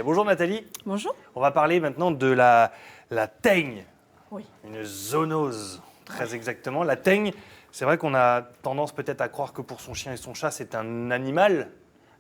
Bonjour Nathalie. Bonjour. On va parler maintenant de la teigne, Oui. une zoonose très exactement. La teigne, c'est vrai qu'on a tendance peut-être à croire que pour son chien et son chat, c'est un animal,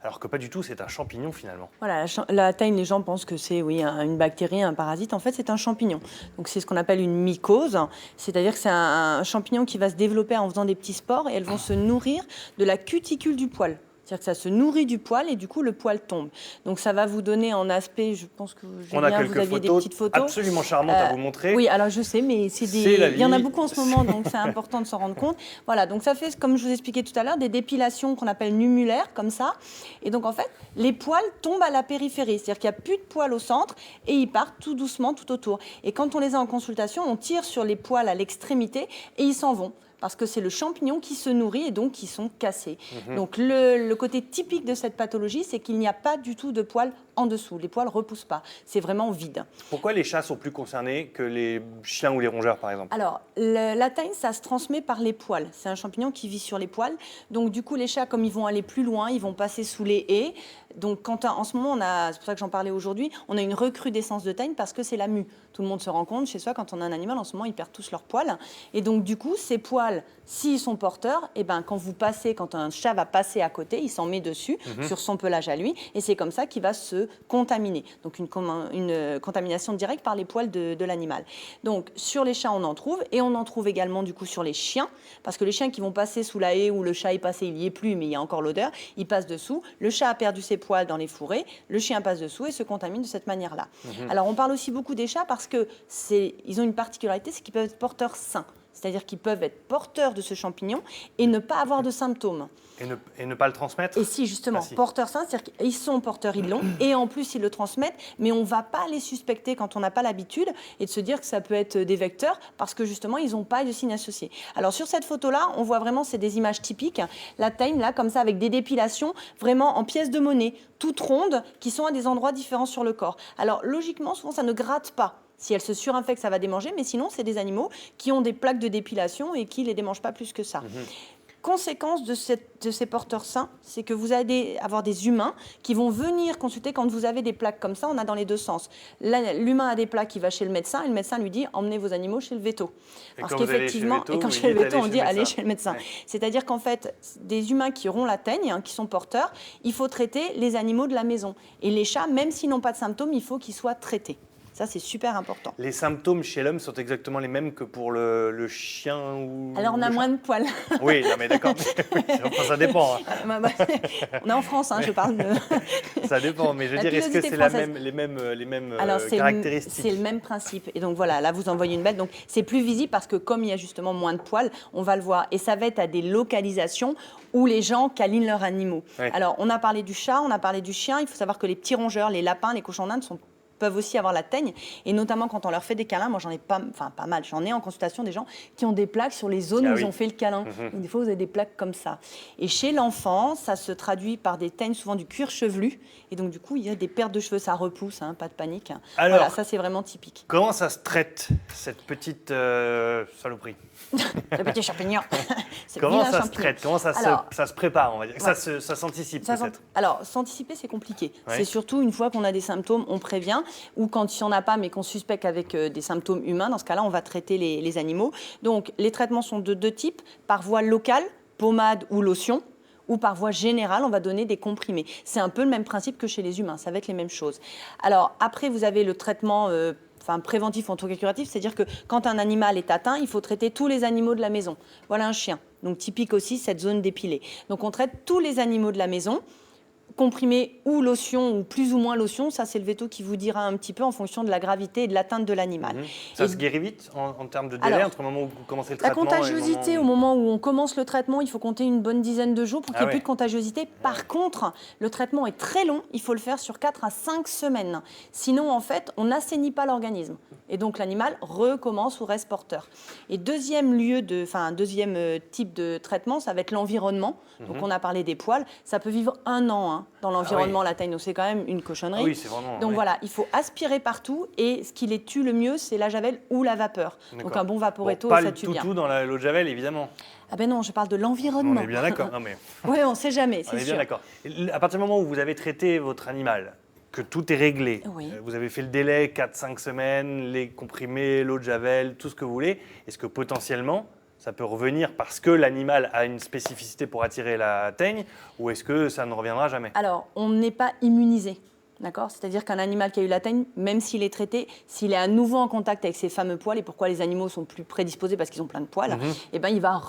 alors que pas du tout, c'est un champignon finalement. Voilà, la teigne, les gens pensent que c'est une bactérie, un parasite. En fait, c'est un champignon. Donc, c'est ce qu'on appelle une mycose. C'est-à-dire que c'est un champignon qui va se développer en faisant des petits spores et elles vont se nourrir de la cuticule du poil. C'est-à-dire que ça se nourrit du poil et du coup, le poil tombe. Donc, ça va vous donner en aspect, je pense que On a quelques vous aviez des petites photos. absolument charmantes à vous montrer. Oui, alors je sais, mais il y en a beaucoup en ce moment, donc c'est important de s'en rendre compte. Voilà, donc ça fait, comme je vous expliquais tout à l'heure, des dépilations qu'on appelle numulaires, comme ça. Et donc, en fait, les poils tombent à la périphérie. C'est-à-dire qu'il n'y a plus de poils au centre et ils partent tout doucement tout autour. Et quand on les a en consultation, on tire sur les poils à l'extrémité et ils s'en vont. Parce que c'est le champignon qui se nourrit et donc qui sont cassés. Donc le côté typique de cette pathologie, c'est qu'il n'y a pas du tout de poils en dessous. Les poils ne repoussent pas. C'est vraiment vide. Pourquoi les chats sont plus concernés que les chiens ou les rongeurs par exemple? Alors, la teigne, ça se transmet par les poils. C'est un champignon qui vit sur les poils. Donc, du coup, les chats, comme ils vont aller plus loin, ils vont passer sous les haies. Donc, en ce moment, c'est pour ça que j'en parlais aujourd'hui, on a une recrudescence de teigne parce que c'est la mue. Tout le monde se rend compte chez soi, quand on a un animal, en ce moment, ils perdent tous leurs poils. Et donc, du coup, ces poils, s'ils sont porteurs, et ben, quand un chat va passer à côté, il s'en met dessus, sur son pelage à lui. Et c'est comme ça qu'il va se contaminer. Donc, une contamination directe par les poils de l'animal. Donc, sur les chats, on en trouve. Et on en trouve également, du coup, sur les chiens. Parce que les chiens qui vont passer sous la haie où le chat est passé, il n'y est plus, mais il y a encore l'odeur, ils passent dessous. Le chat a perdu ses poils dans les fourrés. Le chien passe dessous et se contamine de cette manière-là. Alors, on parle aussi beaucoup des chats parce qu'ils ont une particularité, c'est qu'ils peuvent être porteurs sains. C'est-à-dire qu'ils peuvent être porteurs de ce champignon et ne pas avoir de symptômes. Et ne pas le transmettre? Et si, justement, porteurs sains, c'est-à-dire qu'ils sont porteurs, ils l'ont, et en plus, ils le transmettent, mais on ne va pas les suspecter quand on n'a pas l'habitude et de se dire que ça peut être des vecteurs parce que, justement, ils n'ont pas de signes associés. Alors, sur cette photo-là, on voit vraiment, c'est des images typiques. La teigne, là, comme ça, avec des dépilations, vraiment en pièces de monnaie, toutes rondes, qui sont à des endroits différents sur le corps. Alors, logiquement, souvent, ça ne gratte pas. Si elle se surinfecte, ça va démanger, mais sinon, c'est des animaux qui ont des plaques de dépilation et qui ne les démangent pas plus que ça. Conséquence de ces porteurs sains, c'est que vous allez avoir des humains qui vont venir consulter quand vous avez des plaques comme ça. On a dans les deux sens. L'humain a des plaques, il va chez le médecin et le médecin lui dit emmenez vos animaux chez le véto. Parce qu'effectivement, et quand chez le véto, on dit allez chez le médecin. Ouais. C'est-à-dire qu'en fait, des humains qui auront la teigne, qui sont porteurs, il faut traiter les animaux de la maison. Et les chats, même s'ils n'ont pas de symptômes, il faut qu'ils soient traités. Ça, c'est super important. Les symptômes chez l'homme sont exactement les mêmes que pour le chien ou Alors, on a moins de poils. Oui, non, mais d'accord. Enfin, ça dépend. Hein. On est en France, hein, je parle de... Ça dépend, mais je veux dire, est-ce que c'est les mêmes caractéristiques? C'est le même principe. Et donc, voilà, là, vous en voyez une bête. Donc, c'est plus visible parce que comme il y a justement moins de poils, on va le voir. Et ça va être à des localisations où les gens câlinent leurs animaux. Ouais. Alors, on a parlé du chat, on a parlé du chien. Il faut savoir que les petits rongeurs, les lapins, les cochons d'Inde peuvent aussi avoir la teigne, et notamment quand on leur fait des câlins. Moi, j'en ai pas mal. J'en ai en consultation des gens qui ont des plaques sur les zones où ils ont fait le câlin. Donc, des fois, vous avez des plaques comme ça. Et chez l'enfant, ça se traduit par des teignes, souvent du cuir chevelu. Et donc, du coup, il y a des pertes de cheveux. Ça repousse, hein, pas de panique. Alors, voilà, ça, c'est vraiment typique. Comment ça se traite, cette petite saloperie? Le petit champignon. Comment ça se traite? Comment ça se prépare, on va dire? Ouais. Ça s'anticipe peut-être? Alors, s'anticiper, c'est compliqué. Ouais. C'est surtout une fois qu'on a des symptômes, on prévient. Ou quand il n'y en a pas, mais qu'on suspecte avec des symptômes humains, dans ce cas-là, on va traiter les animaux. Donc, les traitements sont de deux types, par voie locale, pommade ou lotion, ou par voie générale, on va donner des comprimés. C'est un peu le même principe que chez les humains, ça va être les mêmes choses. Alors, après, vous avez le traitement préventif, en tout cas curatif, c'est-à-dire que quand un animal est atteint, il faut traiter tous les animaux de la maison. Voilà un chien, donc typique aussi cette zone dépilée. Donc, on traite tous les animaux de la maison, comprimé ou lotion, ou plus ou moins lotion, ça c'est le véto qui vous dira un petit peu en fonction de la gravité et de l'atteinte de l'animal. Ça se guérit vite en termes de délai entre le moment où vous commencez le traitement? La contagiosité, au moment où on commence le traitement, il faut compter une bonne dizaine de jours pour qu'il n'y ait plus de contagiosité. Par contre, le traitement est très long, il faut le faire sur 4 à 5 semaines. Sinon, en fait, on n'assainit pas l'organisme. Et donc l'animal recommence ou reste porteur. Et deuxième type de traitement, ça va être l'environnement. Donc on a parlé des poils, ça peut vivre 1 an dans l'environnement, la teigne. Donc c'est quand même une cochonnerie. Ah oui, c'est vraiment, donc voilà, il faut aspirer partout et ce qui les tue le mieux, c'est la javel ou la vapeur. Donc un bon vaporetto, ça tue bien. Pas le tout dans l'eau de javel, évidemment. Ah ben non, je parle de l'environnement. On est bien d'accord. Oui, on ne sait jamais, c'est sûr. On est bien d'accord. À partir du moment où vous avez traité votre animal, que tout est réglé. Oui. Vous avez fait le délai 4-5 semaines, les comprimés, l'eau de javel, tout ce que vous voulez. Est-ce que potentiellement, ça peut revenir parce que l'animal a une spécificité pour attirer la teigne, ou est-ce que ça ne reviendra jamais? Alors, on n'est pas immunisé. D'accord? C'est-à-dire qu'un animal qui a eu la teigne, même s'il est traité, s'il est à nouveau en contact avec ces fameux poils, et pourquoi les animaux sont plus prédisposés parce qu'ils ont plein de poils, eh ben, il va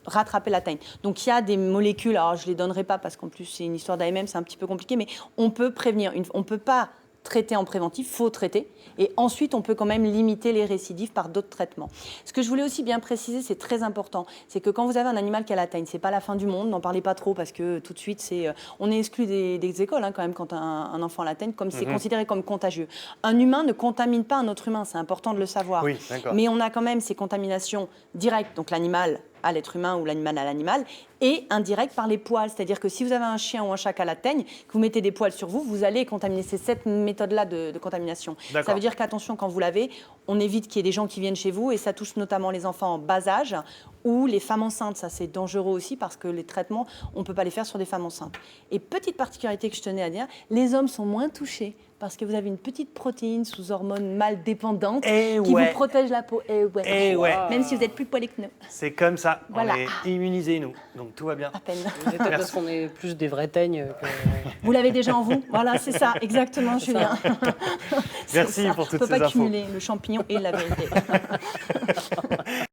rattraper la teigne. Donc il y a des molécules, alors je ne les donnerai pas parce qu'en plus c'est une histoire d'AMM, c'est un petit peu compliqué, mais on peut prévenir. On ne peut pas traiter en préventif, il faut traiter. Et ensuite, on peut quand même limiter les récidives par d'autres traitements. Ce que je voulais aussi bien préciser, c'est très important, c'est que quand vous avez un animal qui a la teigne, ce n'est pas la fin du monde, n'en parlez pas trop parce que tout de suite, on est exclu des écoles quand même quand un enfant a la teigne, comme c'est considéré comme contagieux. Un humain ne contamine pas un autre humain, c'est important de le savoir. Oui, d'accord. Mais on a quand même ces contaminations directes, donc l'animal à l'être humain ou l'animal à l'animal, et indirect par les poils. C'est-à-dire que si vous avez un chien ou un chat qui a la teigne, que vous mettez des poils sur vous, vous allez contaminer. C'est cette méthode-là de contamination. Ça veut dire qu'attention, quand vous lavez, on évite qu'il y ait des gens qui viennent chez vous, et ça touche notamment les enfants en bas âge ou les femmes enceintes. Ça, c'est dangereux aussi parce que les traitements, on ne peut pas les faire sur des femmes enceintes. Et petite particularité que je tenais à dire, les hommes sont moins touchés parce que vous avez une petite protéine sous hormones mâles dépendantes qui vous protège la peau. Même si vous êtes plus poilé que nous. C'est comme ça, Voilà. on est immunisés nous, donc tout va bien. À peine. Peut-être parce qu'on est plus des vraies teignes que... Vous l'avez déjà en vous. Voilà, c'est ça, exactement, Julien. Merci pour toutes ces infos. On ne peut pas infos. cumuler le champignon et la vérité.